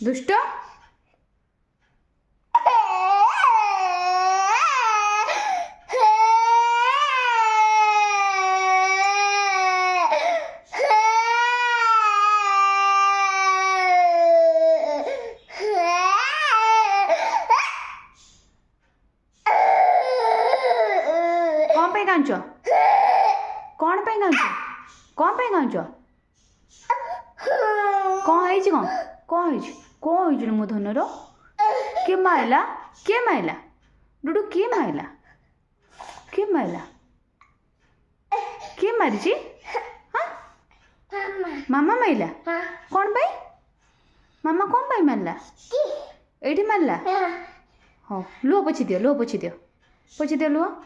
दुष्ट कौन पे कांच कौन पे कांच कौन पे कांच कौन है कौन कौन है कौन है मो धनर किए माइला डुडू किए माइला किए मारी हाँ मामा माइला कौन पाई मामा कौन पाई मारला एठी मारला हाँ लुह पोछि दियो लुह